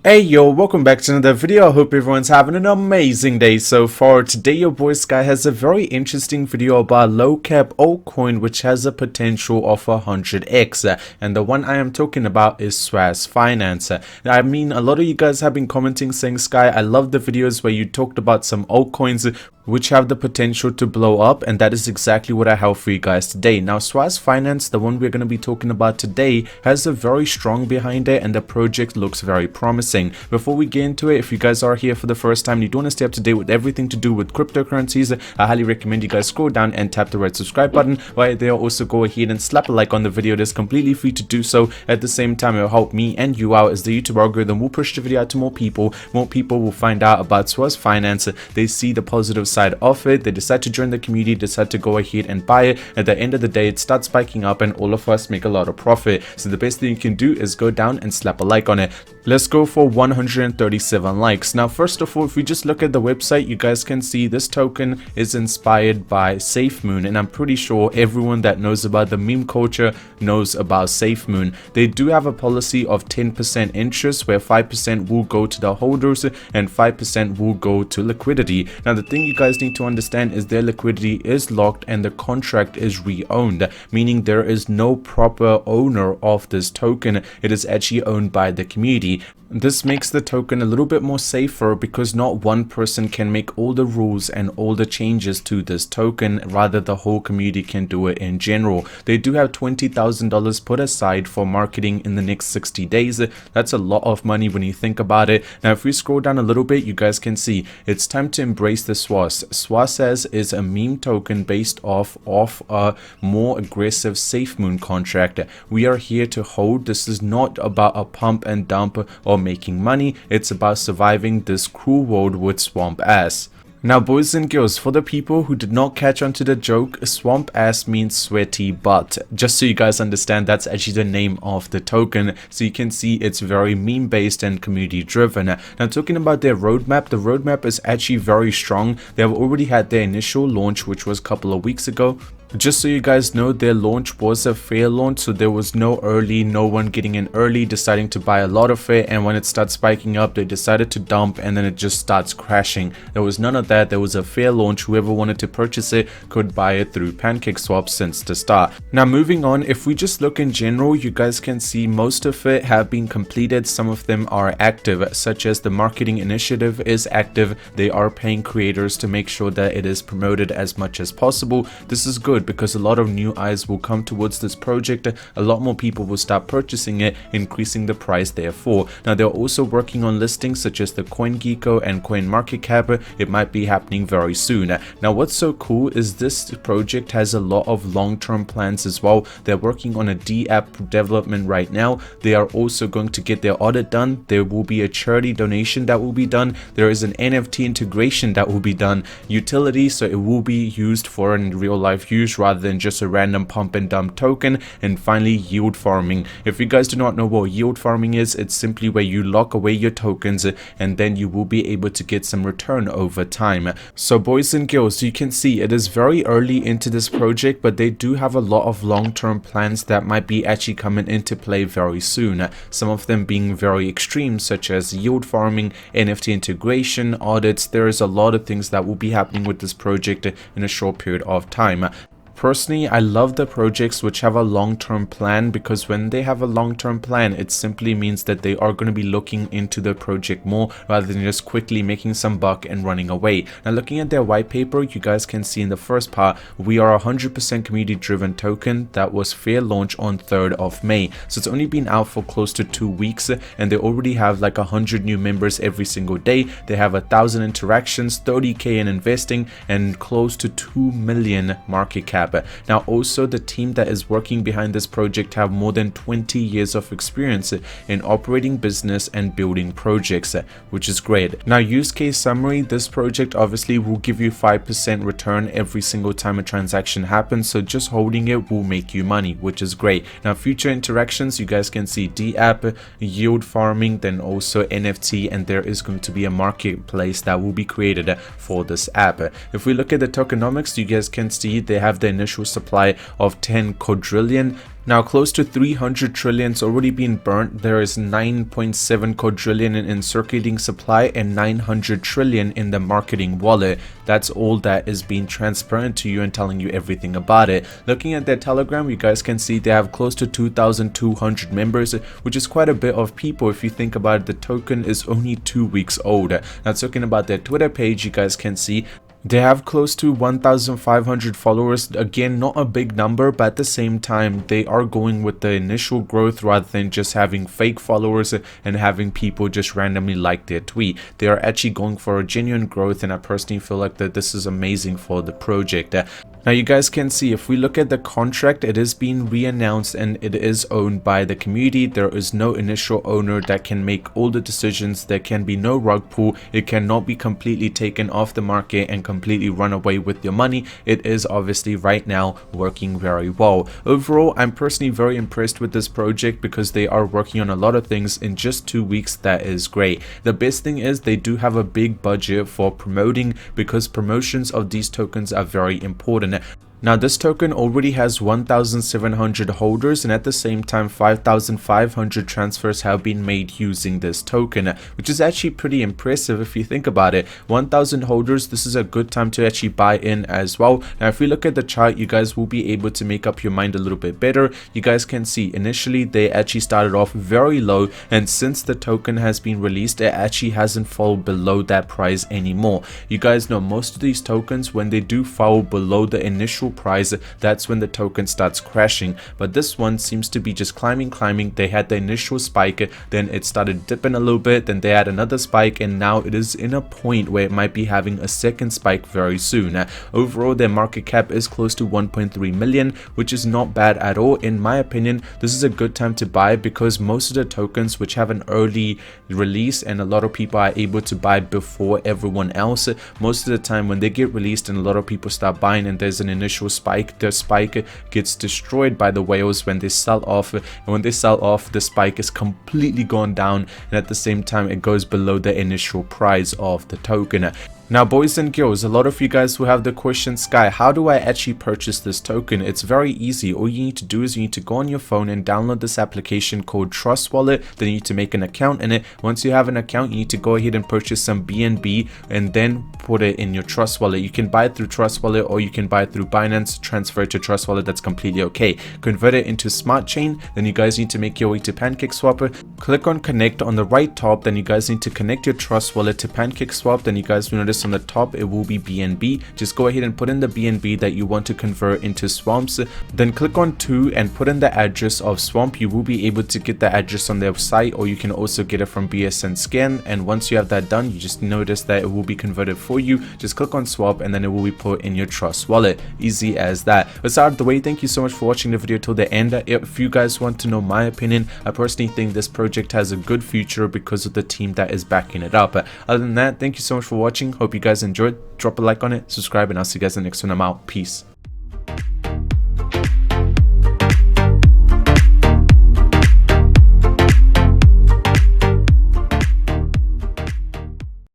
Hey yo, welcome back to another video. I hope everyone's having an amazing day so far. Today your boy Sky has a very interesting video about low cap altcoin which has a potential of 100x, and the one I am talking about is Swass Finance. I mean, a lot of you guys have been commenting saying, Sky, I love the videos where you talked about some altcoins which have the potential to blow up, and that is exactly what I have for you guys today. Now Swass Finance, the one we're going to be talking about today, has a very strong behind it and the project looks very promising. Before we get into it, if you guys are here for the first time and you don't want to stay up to date with everything to do with cryptocurrencies, I highly recommend you guys scroll down and tap the red subscribe button. Right there, also go ahead and slap a like on the video. It is completely free to do so. At the same time, it will help me and you out as the YouTube algorithm will push the video out to more people. More people will find out about Swass Finance. They see the positive side of it, they decide to join the community, decide to go ahead and buy it. At the end of the day, it starts spiking up and all of us make a lot of profit. So the best thing you can do is go down and slap a like on it. Let's go for 137 likes. Now first of all, if we just look at the website, you guys can see this token is inspired by SafeMoon, and I'm pretty sure everyone that knows about the meme culture knows about SafeMoon. They do have a policy of 10% interest where 5% will go to the holders and 5% will go to liquidity. Now the thing you guys need to understand is their liquidity is locked and the contract is re-owned, meaning there is no proper owner of this token. It is actually owned by the community. This makes the token a little bit more safer because not one person can make all the rules and all the changes to this token, rather the whole community can do it in general. They do have $20,000 put aside for marketing in the next 60 days. That's a lot of money when you think about it. Now if we scroll down a little bit, you guys can see it's time to embrace the Swass. Swass is a meme token based off of a more aggressive SafeMoon contract. We are here to hold. This is not about a pump and dump or making money. It's about surviving this cruel world with swamp ass. Now boys and girls, for the people who did not catch on to the joke, swamp ass means sweaty butt. Just so you guys understand, that's actually the name of the token. So you can see it's very meme based and community driven. Now talking about their roadmap, the roadmap is actually very strong. They have already had their initial launch, which was a couple of weeks ago. Just so you guys know, their launch was a fair launch, so there was no early, no one getting in early deciding to buy a lot of it, and when it starts spiking up they decided to dump and then it just starts crashing. There was none of that. There was a fair launch. Whoever wanted to purchase it could buy it through PancakeSwap since the start. Now moving on, if we just look in general, you guys can see most of it have been completed. Some of them are active, such as the marketing initiative is active. They are paying creators to make sure that it is promoted as much as possible. This is good because a lot of new eyes will come towards this project. A lot more people will start purchasing it, increasing the price therefore. Now they're also working on listings such as the CoinGecko and CoinMarketCap. It might be happening very soon. Now what's so cool is this project has a lot of long-term plans as well. They're working on a D-app development right now. They are also going to get their audit done. There will be a charity donation that will be done. There is an NFT integration that will be done. Utility, so it will be used for in real life use rather than just a random pump and dump token. And finally, yield farming. If you guys do not know what yield farming is, it's simply where you lock away your tokens and then you will be able to get some return over time. So boys and girls, you can see it is very early into this project, but they do have a lot of long-term plans that might be actually coming into play very soon. Some of them being very extreme, such as yield farming, NFT integration, audits. There is a lot of things that will be happening with this project in a short period of time. Personally, I love the projects which have a long-term plan, because when they have a long-term plan, it simply means that they are going to be looking into the project more rather than just quickly making some buck and running away. Now looking at their white paper, you guys can see in the first part, we are a 100% community driven token that was fair launch on 3rd of May. So it's only been out for close to 2 weeks and they already have like 100 new members every single day. They have 1,000 interactions, 30k in investing and close to 2 million market cap. Now also the team that is working behind this project have more than 20 years of experience in operating business and building projects, which is great. Now use case summary, this project obviously will give you 5% return every single time a transaction happens, so just holding it will make you money, which is great. Now future interactions, you guys can see D-app, yield farming, then also NFT, and there is going to be a marketplace that will be created for this app. If we look at the tokenomics, you guys can see they have the initial supply of 10 quadrillion. Now, close to 300 trillions already been burnt. There is 9.7 quadrillion in circulating supply and 900 trillion in the marketing wallet. That's all that is being transparent to you and telling you everything about it. Looking at their Telegram, you guys can see they have close to 2,200 members, which is quite a bit of people. If you think about it, the token is only 2 weeks old. Now, talking about their Twitter page, you guys can see they have close to 1,500 followers. Again, not a big number, but at the same time, they are going with the initial growth rather than just having fake followers and having people just randomly like their tweet. They are actually going for a genuine growth, and I personally feel like that this is amazing for the project. Now, you guys can see if we look at the contract, it is being re-announced and it is owned by the community. There is no initial owner that can make all the decisions. There can be no rug pull. It cannot be completely taken off the market and completely run away with your money. It is obviously right now working very well. Overall, I'm personally very impressed with this project because they are working on a lot of things in just 2 weeks. That is great. The best thing is they do have a big budget for promoting, because promotions of these tokens are very important. Now, this token already has 1,700 holders, and at the same time 5,500 transfers have been made using this token, which is actually pretty impressive if you think about it. 1,000 holders, this is a good time to actually buy in as well. Now, if we look at the chart, you guys will be able to make up your mind a little bit better. You guys can see initially they actually started off very low, and since the token has been released, it actually hasn't fallen below that price anymore. You guys know most of these tokens, when they do fall below the initial price, that's when the token starts crashing. But this one seems to be just climbing. They had the initial spike, then it started dipping a little bit, then they had another spike, and now it is in a point where it might be having a second spike very soon. Overall, their market cap is close to 1.3 million, which is not bad at all. In my opinion, this is a good time to buy because most of the tokens which have an early release and a lot of people are able to buy before everyone else, most of the time when they get released and a lot of people start buying and there's an initial spike, the spike gets destroyed by the whales when they sell off, and when they sell off, the spike is completely gone down, and at the same time it goes below the initial price of the token. Now, boys and girls, a lot of you guys who have the question, Sky, how do I actually purchase this token? It's very easy. All you need to do is you need to go on your phone and download this application called Trust Wallet. Then you need to make an account in it. Once you have an account, you need to go ahead and purchase some BNB and then put it in your Trust Wallet. You can buy it through Trust Wallet or you can buy it through Binance, transfer it to Trust Wallet. That's completely okay. Convert it into Smart Chain. Then you guys need to make your way to PancakeSwap. Click on Connect on the right top. Then you guys need to connect your Trust Wallet to PancakeSwap. Then you guys will notice on the top it will be BNB. Just go ahead and put in the BNB that you want to convert into swamps. Then click on 2 and put in the address of swamp. You will be able to get the address on their site, or you can also get it from BSN Scan. And once you have that done, you just notice that it will be converted for you. Just click on swap and then it will be put in your Trust Wallet. Easy as that. But out of the way, thank you so much for watching the video till the end. If you guys want to know my opinion, I personally think this project has a good future because of the team that is backing it up. Other than that, thank you so much for watching. Hope you guys enjoyed. Drop a like on it, subscribe, and I'll see you guys in the next one. I'm out. Peace.